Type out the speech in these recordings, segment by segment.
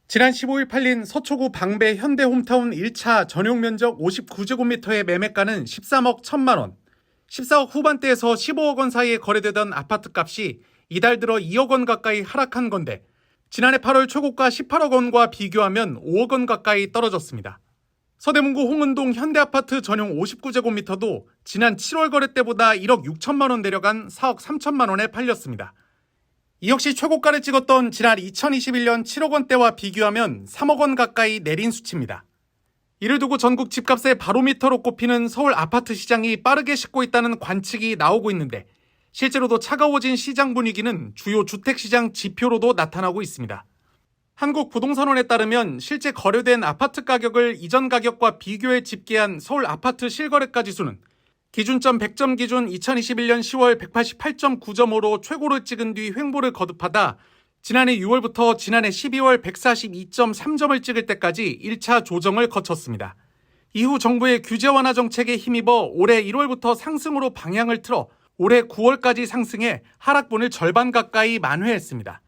지난 15일 팔린 서초구 방배 현대홈타운 1차 전용 면적 59제곱미터의 매매가는 13억 1천만 원. 14억 후반대에서 15억 원 사이에 거래되던 아파트 값이 이달 들어 2억 원 가까이 하락한 건데 지난해 8월 최고가 18억 원과 비교하면 5억 원 가까이 떨어졌습니다. 서대문구 홍은동 현대아파트 전용 59제곱미터도 지난 7월 거래 때보다 1억 6천만 원 내려간 4억 3천만 원에 팔렸습니다. 이 역시 최고가를 찍었던 지난 2021년 7억 원대와 비교하면 3억 원 가까이 내린 수치입니다. 이를 두고 전국 집값의 바로미터로 꼽히는 서울 아파트 시장이 빠르게 식고 있다는 관측이 나오고 있는데 실제로도 차가워진 시장 분위기는 주요 주택시장 지표로도 나타나고 있습니다. 한국부동산원에 따르면 실제 거래된 아파트 가격을 이전 가격과 비교해 집계한 서울 아파트 실거래가 지수는 기준점 100점 기준 2021년 10월 188.9점으로 최고를 찍은 뒤 횡보를 거듭하다 지난해 6월부터 지난해 12월 142.3점을 찍을 때까지 1차 조정을 거쳤습니다. 이후 정부의 규제 완화 정책에 힘입어 올해 1월부터 상승으로 방향을 틀어 올해 9월까지 상승해 하락분을 절반 가까이 만회했습니다.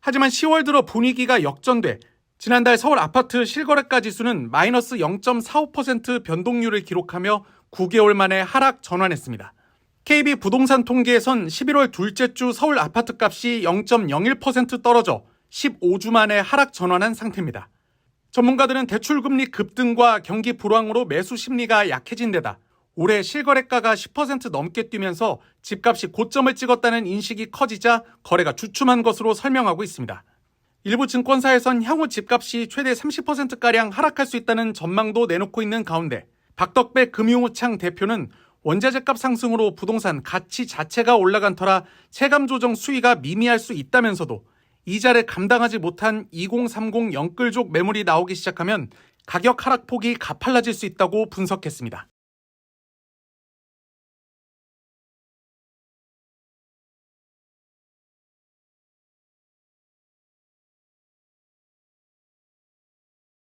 하지만 10월 들어 분위기가 역전돼 지난달 서울 아파트 실거래가 지수는 마이너스 0.45% 변동률을 기록하며 9개월 만에 하락 전환했습니다. KB 부동산 통계에선 11월 둘째 주 서울 아파트 값이 0.01% 떨어져 15주 만에 하락 전환한 상태입니다. 전문가들은 대출금리 급등과 경기 불황으로 매수 심리가 약해진 데다 올해 실거래가가 10% 넘게 뛰면서 집값이 고점을 찍었다는 인식이 커지자 거래가 주춤한 것으로 설명하고 있습니다. 일부 증권사에선 향후 집값이 최대 30%가량 하락할 수 있다는 전망도 내놓고 있는 가운데 박덕배 금융우창 대표는 원자재값 상승으로 부동산 가치 자체가 올라간 터라 체감 조정 수위가 미미할 수 있다면서도 이자를 감당하지 못한 2030 영끌족 매물이 나오기 시작하면 가격 하락폭이 가팔라질 수 있다고 분석했습니다.